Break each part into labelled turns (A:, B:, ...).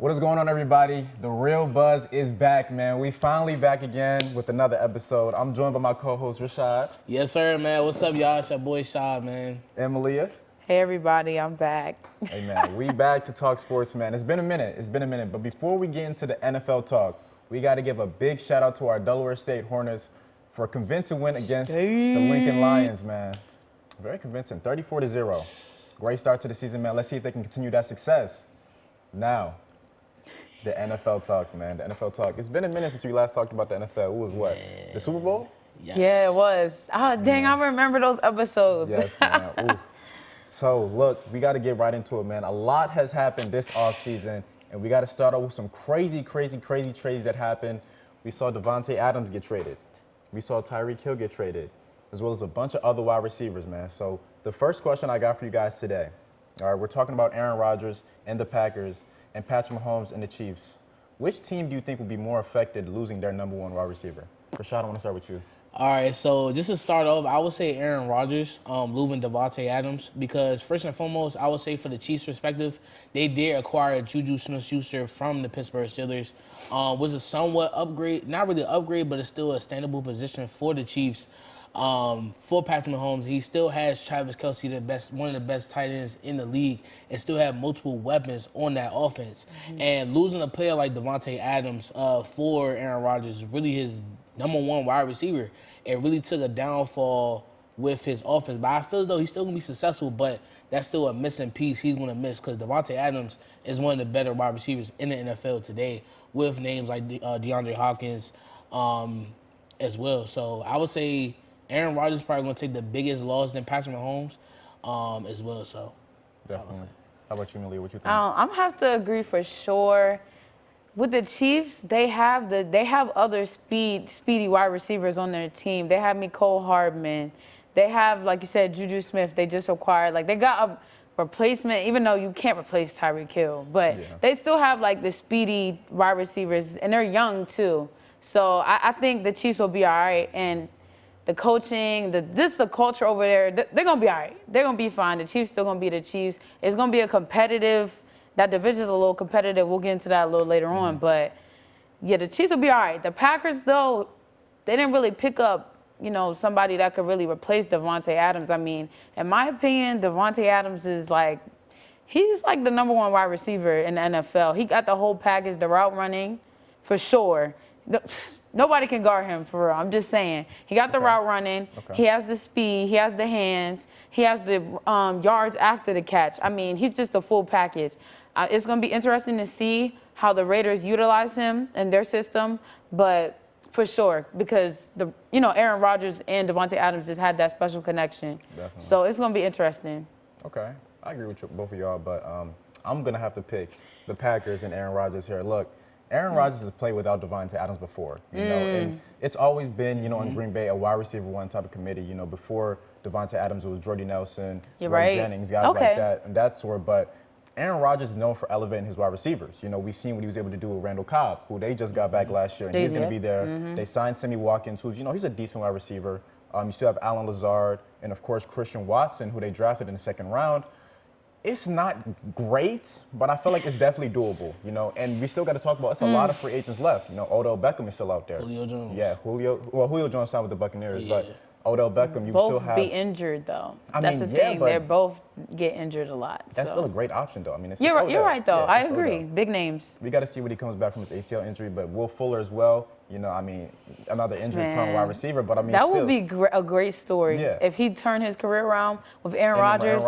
A: What is going on, everybody? The Real Buzz is back, man. We finally back again with another episode. I'm joined by my co-host, Rashad.
B: Yes, sir, man. What's up, y'all? It's your boy, Shad, man.
A: And Malia.
C: Hey, everybody. I'm back.
A: Hey, man. We back to talk sports, man. It's been a minute. But before we get into the NFL talk, we got to give a big shout-out to our Delaware State Hornets for a convincing win against the Lincoln Lions, man. Very convincing, 34-0. Great start to the season, man. Let's see if they can continue that success. Now, the NFL talk, man. The NFL talk. It's been a minute since we last talked about the NFL. It was what? The Super Bowl?
B: Yes.
C: Yeah, it was. Oh, dang, I remember those episodes.
A: Yes, man. Ooh. So, look, we got to get right into it, man. A lot has happened this offseason, and we got to start off with some crazy trades that happened. We saw Davante Adams get traded. We saw Tyreek Hill get traded, as well as a bunch of other wide receivers, man. So, the first question I got for you guys today, all right, we're talking about Aaron Rodgers and the Packers and Patrick Mahomes and the Chiefs. Which team do you think will be more affected losing their number one wide receiver? Rashad, I want to start with you.
B: All right, so just to start off, I would say Aaron Rodgers losing Davante Adams because first and foremost, I would say for the Chiefs' perspective, they did acquire Juju Smith-Schuster from the Pittsburgh Steelers. Was a somewhat upgrade, not really an upgrade, but it's still a standable position for the Chiefs. For Patrick Mahomes, he still has Travis Kelce, one of the best tight ends in the league, and still have multiple weapons on that offense. Mm-hmm. And losing a player like Davante Adams for Aaron Rodgers is really his number one wide receiver. It really took a downfall with his offense. But I feel as though he's still going to be successful, but that's still a missing piece he's going to miss because Davante Adams is one of the better wide receivers in the NFL today with names like DeAndre Hopkins as well. So I would say Aaron Rodgers is probably going to take the biggest loss than Patrick Mahomes as well. So
A: definitely. How about you, Malia? What you think?
C: I'm gonna have to agree for sure. With the Chiefs, they have other speedy wide receivers on their team. They have Mecole Hardman. They have, like you said, Juju Smith. They just acquired. Like, they got a replacement, even though you can't replace Tyreek Hill. But they still have, like, the speedy wide receivers, and they're young, too. So I think the Chiefs will be all right. And the coaching, the culture over there, they're going to be all right. They're going to be fine. The Chiefs still going to be the Chiefs. It's going to be a competitive – that division's a little competitive. We'll get into that a little later on. But, yeah, the Chiefs will be all right. The Packers, though, they didn't really pick up, somebody that could really replace Davante Adams. I mean, in my opinion, Davante Adams is he's like the number one wide receiver in the NFL. He got the whole package, the route running, for sure. Nobody can guard him, for real. I'm just saying. He got the route running. Okay. He has the speed. He has the hands. He has the yards after the catch. I mean, he's just a full package. It's going to be interesting to see how the Raiders utilize him in their system, but for sure, because Aaron Rodgers and Davante Adams just had that special connection. Definitely. So it's going to be interesting.
A: Okay. I agree with both of y'all, but I'm going to have to pick the Packers and Aaron Rodgers here. Look, Aaron Rodgers has played without Davante Adams before, and it's always been, in Green Bay, a wide receiver one type of committee. Before Davante Adams, it was Jordy Nelson, Ray Jennings, guys like that, and that sort. But Aaron Rodgers is known for elevating his wide receivers. We've seen what he was able to do with Randall Cobb, who they just got back last year, and he's going to be there. They signed Sammy Watkins, who's, he's a decent wide receiver. You still have Alan Lazard, and of course Christian Watson, who they drafted in the second round. It's not great, but I feel like it's definitely doable, and we still got to talk about, it's a lot of free agents left. Odell Beckham is still out there.
B: Julio Jones.
A: Yeah, Julio Jones signed with the Buccaneers, but Odell Beckham, you
C: both
A: still have.
C: Both be injured, though. That's the thing. They both get injured a lot.
A: That's still a great option, though. I mean,
C: you're right, though. I agree. Big names.
A: We got to see when he comes back from his ACL injury, but Will Fuller as well. Another injury-prone wide receiver, but
C: that would be a great story if he turned his career around with Aaron Rodgers.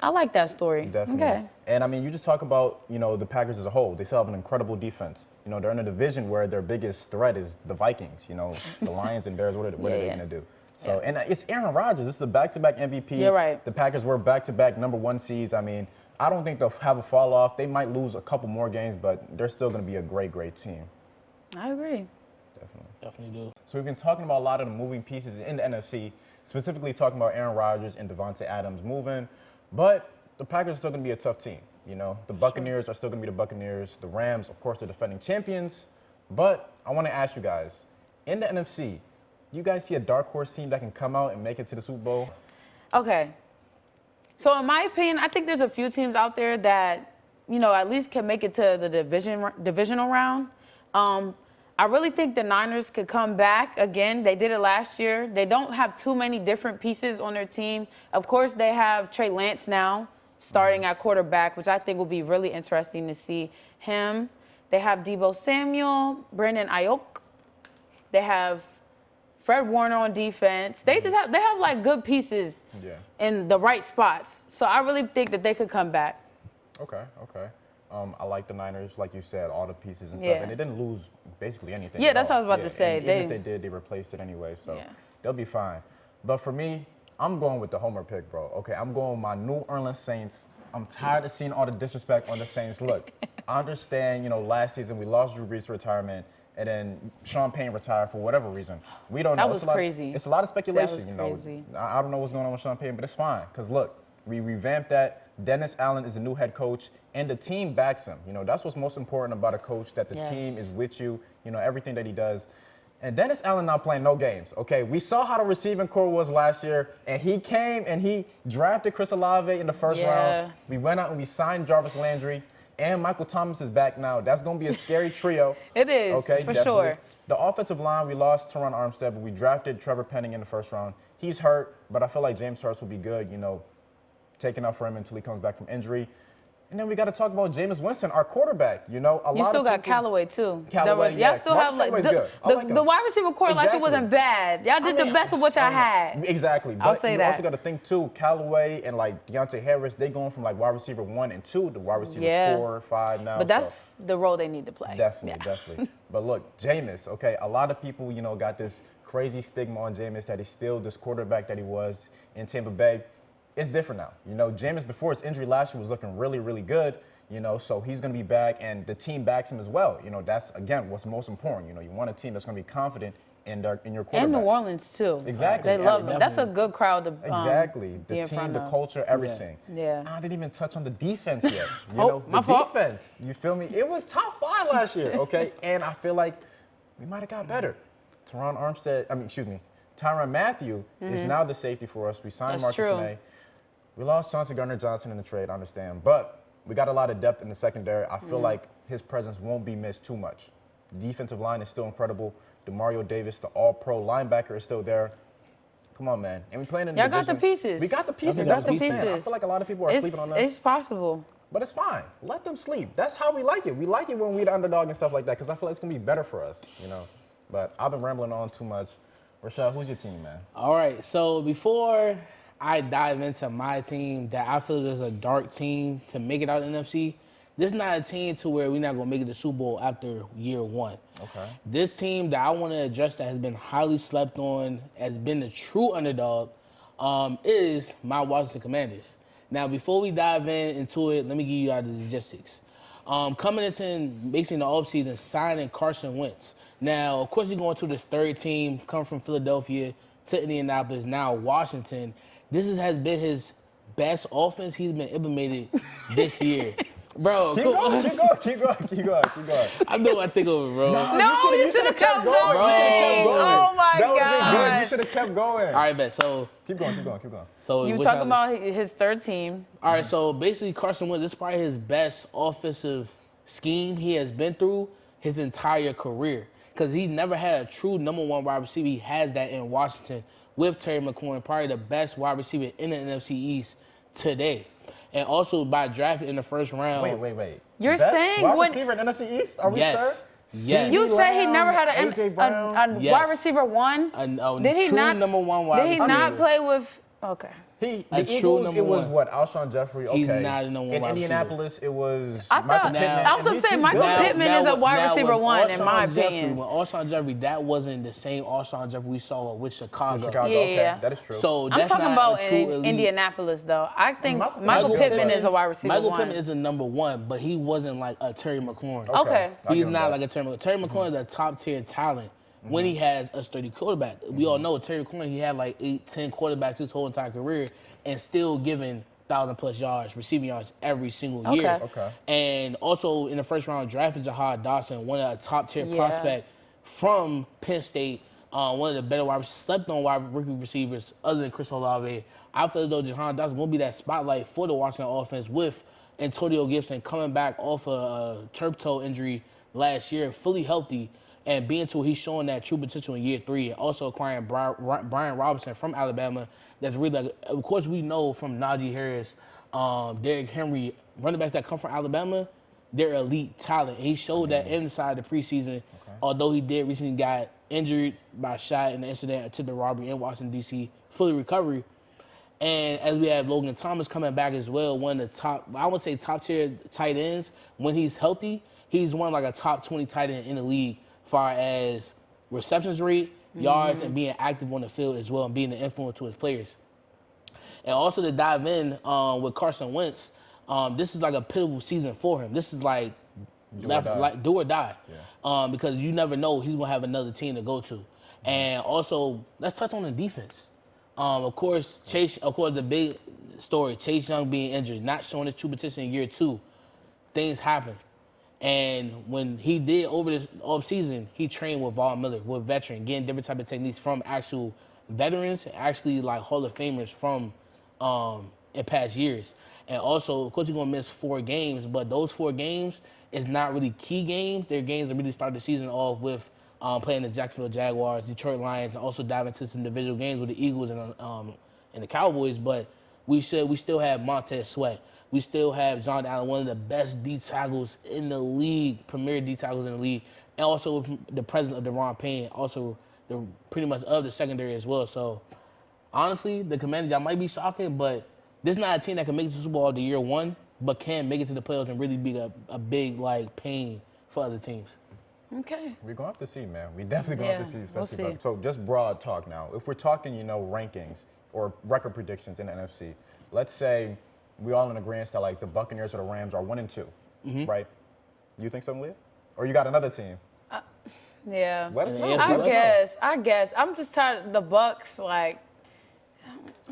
C: I like that story.
A: Definitely. Okay. And, you just talk about, the Packers as a whole. They still have an incredible defense. They're in a division where their biggest threat is the Vikings, the Lions and Bears. What are they going to do? So, and it's Aaron Rodgers. This is a back-to-back MVP.
C: You're right.
A: The Packers were back-to-back number one seeds. I mean, I don't think they'll have a fall-off. They might lose a couple more games, but they're still going to be a great team.
C: I agree.
B: Definitely do. So
A: we've been talking about a lot of the moving pieces in the NFC, specifically talking about Aaron Rodgers and Davante Adams moving. But the Packers are still going to be a tough team. The Buccaneers are still going to be the Buccaneers. The Rams, of course, they're defending champions. But I want to ask you guys, in the NFC, you guys see a dark horse team that can come out and make it to the Super Bowl?
C: Okay. So in my opinion, I think there's a few teams out there that at least can make it to the divisional round. I really think the Niners could come back again. They did it last year. They don't have too many different pieces on their team. Of course, they have Trey Lance now starting at quarterback, which I think will be really interesting to see him. They have Deebo Samuel, Brandon Ayuk. They have Fred Warner on defense. They have like good pieces in the right spots. So I really think that they could come back.
A: Okay. I like the Niners, like you said, all the pieces and stuff,
C: Yeah.
A: and they didn't lose basically anything.
C: Yeah,
A: at
C: that's what I
A: all.
C: was about to say.
A: And even if they did, they replaced it anyway, so they'll be fine. But for me, I'm going with the homer pick, bro. Okay, I'm going with my New Orleans Saints. I'm tired of seeing all the disrespect on the Saints. Look, I understand, last season we lost Drew Brees to retirement, and then Sean Payne retired for whatever reason. We don't know.
C: That was crazy.
A: It's a lot of speculation,
C: That was crazy.
A: I don't know what's going on with Sean Payne, but it's fine, because look, we revamped that. Dennis Allen is a new head coach, and the team backs him. That's what's most important about a coach, that the team is with you, everything that he does. And Dennis Allen not playing no games, okay? We saw how the receiving core was last year, and he came and he drafted Chris Olave in the first round. We went out and we signed Jarvis Landry, and Michael Thomas is back now. That's going to be a scary trio.
C: It is,
A: okay,
C: for
A: definitely.
C: sure.
A: The offensive line, we lost Teron Armstead, but we drafted Trevor Penning in the first round. He's hurt, but I feel like James Hurts will be good, taking up for him until he comes back from injury. And then we got to talk about Jameis Winston, our quarterback.
C: You still got Callaway too.
A: Callaway,
C: y'all still have like the wide receiver core last year wasn't bad. Y'all did the best of what y'all had.
A: Exactly.
C: I'll
A: But
C: say
A: you
C: that.
A: also got to think too, Callaway and like Deontay Harris, they going from like wide receiver 1 and 2 to wide receiver 4 or 5 now.
C: But that's the role they need to play.
A: Definitely. But look, Jameis, okay, a lot of people, got this crazy stigma on Jameis that he's still this quarterback that he was in Tampa Bay. It's different now. Jameis before his injury last year was looking really, really good. So he's going to be back, and the team backs him as well. That's, again, what's most important. You want a team that's going to be confident in your quarterback.
C: And New Orleans, too.
A: Exactly.
C: They love him. That's a good crowd to
A: Exactly.
C: be
A: The
C: in
A: team,
C: front
A: the
C: of.
A: culture, everything.
C: Yeah.
A: I didn't even touch on the defense yet.
C: My fault.
A: Defense. You feel me? It was top 5 last year, okay? And I feel like we might have got better. Tyrann Mathieu is now the safety for us. We signed Marcus May. We lost Chauncey Gardner-Johnson in the trade, I understand. But we got a lot of depth in the secondary. I feel like his presence won't be missed too much. The defensive line is still incredible. DeMario Davis, the all-pro linebacker, is still there. Come on, man. And we playing in the division.
C: Y'all got the pieces.
A: We got the pieces.
C: That's
A: That's
C: the
A: what I'm saying. I
C: pieces.
A: feel like a lot of people are sleeping on us.
C: It's possible.
A: But it's fine. Let them sleep. That's how we like it. We like it when we're the underdog and stuff like that, because I feel like it's going to be better for us, But I've been rambling on too much. Rashad, who's your team, man?
B: All right, so before I dive into my team that I feel is a dark team to make it out of the NFC, this is not a team to where we're not going to make it to the Super Bowl after year 1.
A: Okay.
B: This team that I want to address that has been highly slept on, has been the true underdog, is my Washington Commanders. Now, before we dive into it, let me give you the logistics. Coming into basically the offseason, signing Carson Wentz. Now, of course, you're going to this third team, come from Philadelphia to Indianapolis, now Washington. This has been his best offense he's been implemented this year. Bro,
A: Keep going.
B: I know I take over, bro.
C: No, you should have kept going. Oh, my God.
A: You should have kept going.
B: All right, bet. So
A: Keep going.
B: So
C: You talking about his third team.
B: All right, so basically Carson Wentz, this is probably his best offensive scheme he has been through his entire career, because he never had a true number 1 wide receiver. He has that in Washington with Terry McLaurin, probably the best wide receiver in the NFC East today. And also by drafting in the first round.
A: Wait.
C: You're
A: Best
C: saying
A: wide
C: when
A: receiver in NFC East? Are we
B: Yes.
A: sure?
B: Yes.
C: you say he
A: Lamb,
C: never had
A: A.J. Brown.
C: a
B: Yes.
C: wide receiver 1?
B: Did he
C: Did he not?
B: number 1 wide
C: Did he
B: receiver?
C: not play with? Okay.
A: The
B: A true
A: Eagles,
B: number
A: it was
B: 1.
A: what? Alshon Jeffrey. Okay.
B: He's not a number 1
A: In
B: wide
A: Indianapolis, it was
C: I
A: Michael
C: thought.
A: Pittman.
C: I was gonna say Michael Pittman is a wide receiver 1 in my opinion.
B: When Alshon Jeffrey, that wasn't the same Alshon Jeffrey we saw with Chicago.
C: Yeah.
A: Okay, that is true.
B: So
C: I'm
B: that's
C: talking
B: not
C: about
B: a true
C: in
B: elite.
C: Indianapolis though. I think
A: Michael
C: Michael Pittman
A: Pittman
C: is a wide receiver
B: Michael
C: 1.
B: Pittman is a number 1, but he wasn't like a Terry McLaurin.
C: Okay.
A: I'll
B: He's
A: give him
B: not
A: that.
B: like a Terry McLaurin. Terry McLaurin is a top-tier talent when he has a sturdy quarterback. We all know Terry McLaurin, he had like 8, 10 quarterbacks his whole entire career and still giving 1,000+ yards, receiving yards every single year.
A: Okay.
B: And also in the first round, drafted Jahad Dawson, one of the top-tier prospect from Penn State, one of the better slept-on rookie receivers other than Chris Olave. I feel as though Jahad Dawson will be that spotlight for the Washington offense with Antonio Gibson coming back off a turf toe injury last year, fully healthy, and being to he's showing that true potential in year 3. Also acquiring Brian Robinson from Alabama. That's really, like, of course, we know from Najee Harris, Derrick Henry, running backs that come from Alabama, they're elite talent. He showed that inside the preseason, although he did recently got injured by a shot in the incident, attempted robbery in Washington, D.C., fully recovery. And as we have Logan Thomas coming back as well, one of the top, I would say top tier tight ends. When he's healthy, he's one of like a top 20 tight end in the league as far as receptions rate, yards, and being active on the field as well and being an influence to his players. And also to dive in with Carson Wentz, this is like a pivotal season for him. This is like do or die. Yeah. Because you never know he's going to have another team to go to. And also, let's touch on the defense. Of course, the big story, Chase Young being injured, not showing his true potential in year 2. Things happen. And when he did over this offseason, he trained with Von Miller, with veteran, getting different type of techniques from actual veterans, actually like Hall of Famers from in past years. And also, of course, he's going to miss 4 games, but those 4 games is not really key games. They're games that really start the season off with playing the Jacksonville Jaguars, Detroit Lions, and also diving into some divisional games with the Eagles and the Cowboys. But we still have Montez Sweat. We still have John Allen, one of the best D tackles in the league, premier D tackles in the league, and also the presence of Deron Payne, also pretty much of the secondary as well. So honestly, the Commanders, that might be shocking, but this is not a team that can make it to the Super Bowl the year 1, but can make it to the playoffs and really be a big like pain for other teams.
C: Okay.
A: We're going to have to see, man. We definitely going to have to see, especially.
C: We'll see.
A: So just broad talk now. If we're talking, rankings or record predictions in the NFC, let's say we all in agreement that like the Buccaneers or the Rams are 1 and 2, right? You think so, Leah? Or you got another team?
C: Yeah.
A: Let us know.
C: I guess. I'm just tired of the Bucs, like.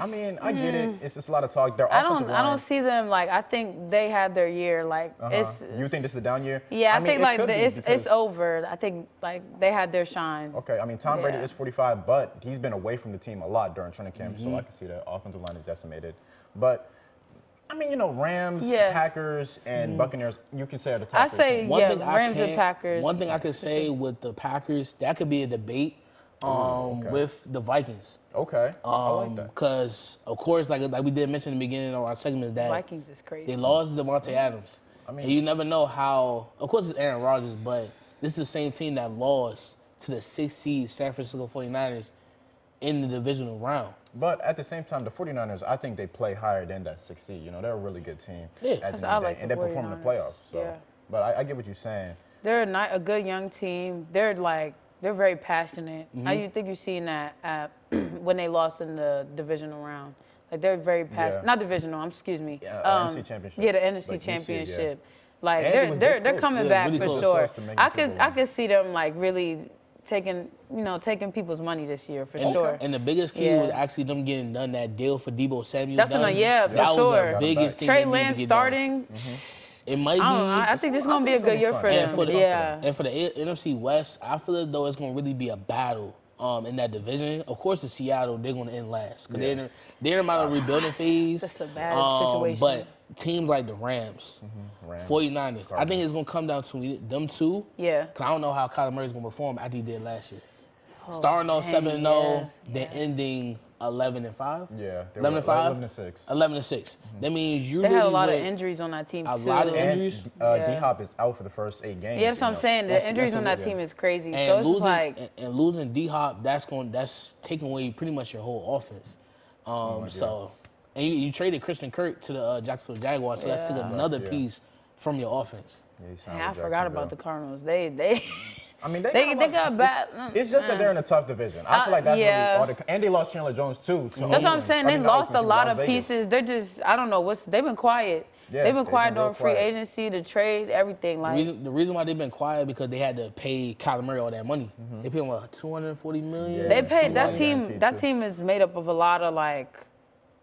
A: I mean, I get it. It's just a lot of talk. Their
C: I
A: offensive line.
C: don't see them like. I think they had their year. Like it's.
A: You think this is a down year?
C: Yeah, I think like it's
A: because,
C: over. I think like they had their shine.
A: Okay, I mean Tom Brady is 45, but he's been away from the team a lot during training camp, so I can see that offensive line is decimated. But I mean, Rams, Packers, and Buccaneers, you can say are the top.
C: I say Rams and Packers.
B: One thing I could say with the Packers, that could be a debate. With the Vikings.
A: Okay, I like that.
B: Because, of course, like we did mention in the beginning of our segment, that
C: Vikings is crazy.
B: they lost Devontae Adams. I mean, and you never know how, of course it's Aaron Rodgers, but this is the same team that lost to the 6th seed San Francisco 49ers in the divisional round.
A: But at the same time, the 49ers, I think they play higher than that 6th seed. They're a really good team at the end of the day, and they perform in the playoffs. So. But I get what you're saying.
C: They're a good young team. They're very passionate. I think you've seen that when they lost in the divisional round. Like they're very passionate. Not divisional. Excuse me.
A: NFC Championship.
C: Yeah, the NFC Championship. Like they're coming back
B: really
C: for sure. I could see them like really taking people's money this year for sure.
B: And the biggest key was actually them getting done that deal for Debo Samuel.
C: That's for sure.
B: Was the biggest thing.
C: Trey Lance starting.
B: It might be.
C: I think this is going to be a good year for them.
B: And for the NFC West, I feel as though it's going to really be a battle in that division. Of course, the Seattle, they're going to end last because they're in a rebuilding phase.
C: That's a bad situation.
B: But teams like the Rams, 49ers, I think it's going to come down to them two.
C: Yeah.
B: Because I don't know how Kyler Murray's going to perform after he did last year. Starting off 7-0, then ending 11-5.
A: Yeah,
B: 11-5.
A: 11-6.
B: 11-6. That means
C: they had a lot of injuries on that team too.
B: A lot of injuries.
A: D-Hop is out for the first 8 games.
C: Yeah, that's what I'm saying. The injuries on that team is crazy.
B: And
C: so it's just like
B: losing D-Hop, that's taking away pretty much your whole offense. And you traded Christian Kirk to the Jacksonville Jaguars, so that's took another piece from your offense.
C: I forgot about the Cardinals. They got bad.
A: It's just that they're in a tough division. I feel like that's really all and they lost Chandler Jones too.
C: That's what I'm saying. They lost a lot of pieces. They're just, I don't know, they've been quiet.
A: Yeah,
C: they've been quiet during free agency, the trade, everything.
B: The reason why they've been quiet because they had to pay Kyler Murray all that money. They paid him $240 million.
C: Yeah, they paid that team. That team is made up of a lot of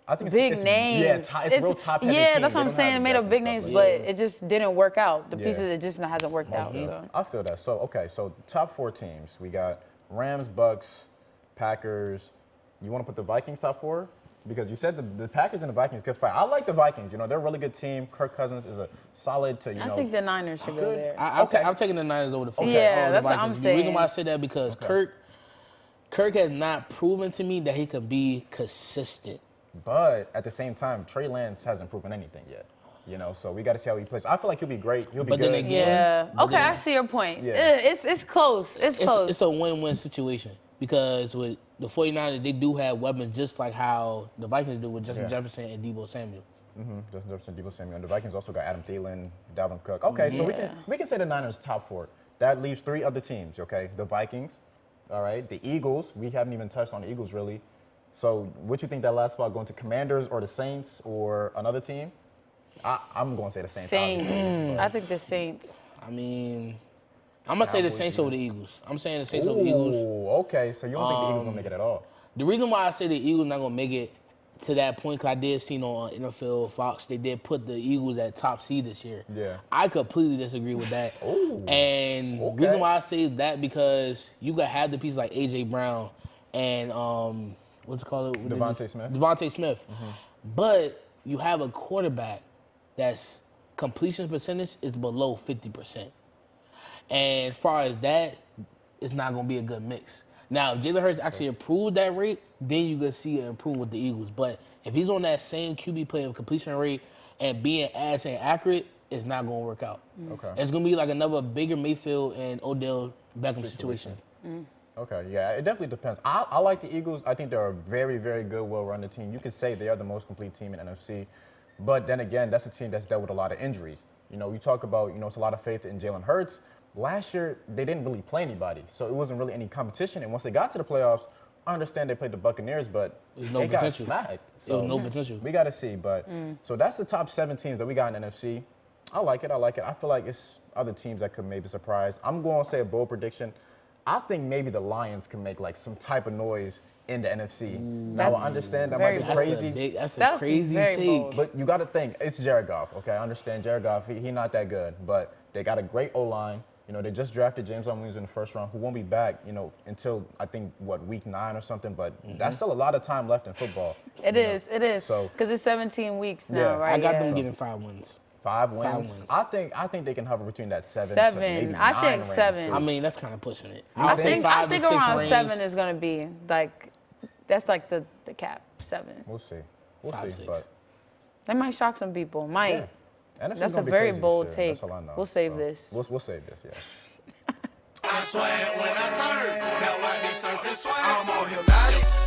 A: I think
C: big names.
A: Yeah, it's real top heavy
C: yeah,
A: team.
C: That's what I'm saying. It made up big names, but it just didn't work out. The pieces, it just hasn't worked out. So.
A: I feel that. So, so the top 4 teams. We got Rams, Bucks, Packers. You want to put the Vikings top 4? because you said the Packers and the Vikings could fight. I like the Vikings. You know, they're a really good team. Kirk Cousins is a solid to,
C: I think the Niners should go there.
B: I'm taking the Niners over the Vikings.
C: Yeah, that's what I'm
B: The
C: saying.
B: reason why I say that because Kirk has not proven to me that he could be consistent.
A: But at the same time, Trey Lance hasn't proven anything yet. You know, so we got to see how he plays. I feel like he'll be great. He'll be
B: But
A: good.
B: then again,
C: Yeah. Okay, I see your point.
A: Yeah.
C: It's close. It's close.
B: It's a win-win situation because with the 49ers, they do have weapons just like how the Vikings do with Justin Jefferson and Deebo Samuel.
A: Justin Jefferson, Deebo Samuel, and the Vikings also got Adam Thielen, Dalvin Cook. Okay, so we can say the Niners top 4. That leaves 3 other teams. Okay, the Vikings, all right, the Eagles. We haven't even touched on the Eagles really. So, what you think that last spot going to Commanders or the Saints or another team? I'm going to say the Saints.
C: Saints. I think the Saints.
B: I mean, I'm going to say the Saints over the Eagles. I'm saying the Saints over the Eagles.
A: Okay, so you don't think the Eagles going to make it at all?
B: The reason why I say the Eagles not going to make it to that point, because I did see on NFL Fox, they did put the Eagles at top seed this year.
A: Yeah.
B: I completely disagree with that.
A: Ooh,
B: and the reason why I say that because you could have the pieces like A.J. Brown and, what's it called?
A: Devontae Smith.
B: Devontae Smith. But you have a quarterback that's completion percentage is below 50%. And as far as that, it's not going to be a good mix. Now, if Jalen Hurts actually improved that rate, then you can see it improve with the Eagles. But if he's on that same QB play of completion rate and being as accurate, it's not going to work out.
A: Okay.
B: It's going to be like another Baker Mayfield and Odell Beckham situation.
A: Okay, yeah, it definitely depends. I like the Eagles. I think they're a very, very good, well-rounded team. You could say they are the most complete team in NFC. But then again, that's a team that's dealt with a lot of injuries. You know, you talk about, you know, it's a lot of faith in Jalen Hurts. Last year, they didn't really play anybody, so it wasn't really any competition. And once they got to the playoffs, I understand they played the Buccaneers, but
B: no
A: got
B: potential.
A: smacked.
B: There was no potential.
A: We got to see. But so that's the top 7 teams that we got in NFC. I like it. I feel like it's other teams that could maybe surprise. I'm going to say a bold prediction. I think maybe the Lions can make like some type of noise in the NFC. Now I understand that might be crazy.
B: That's a crazy
C: very
B: take.
C: bold.
A: But you got to think, it's Jared Goff, okay? I understand Jared Goff, he not that good, but they got a great O-line. You know, they just drafted James Williams in the first round, who won't be back, you know, until I think, week 9 or something, but that's still a lot of time left in football.
C: It is.
A: So-
C: Because it's 17 weeks now,
A: Yeah.
C: right?
B: I got them getting 5 wins.
A: 5 wins.
B: 5 wins.
A: I think they can hover between that 7 to
C: 7.
A: maybe 9
C: I think
A: range,
C: 7.
A: too.
B: I mean, that's kind of pushing it.
A: I
B: I'll say
A: think-
B: 5 to 6
C: around
B: range.
C: 7 is going to be like, that's like the cap, 7.
A: We'll see. We'll
B: 5,
A: see.
B: 6.
A: But
C: That might shock some people. Might.
A: yeah. NFC's
C: That's a
A: gonna be
C: very
A: crazy this
C: bold
A: year.
C: take.
A: That's all I know.
C: We'll save
A: So,
C: this.
A: We'll save this, yeah.
D: I swear when I serve, now I be surfing swag. I'm on hypnotic.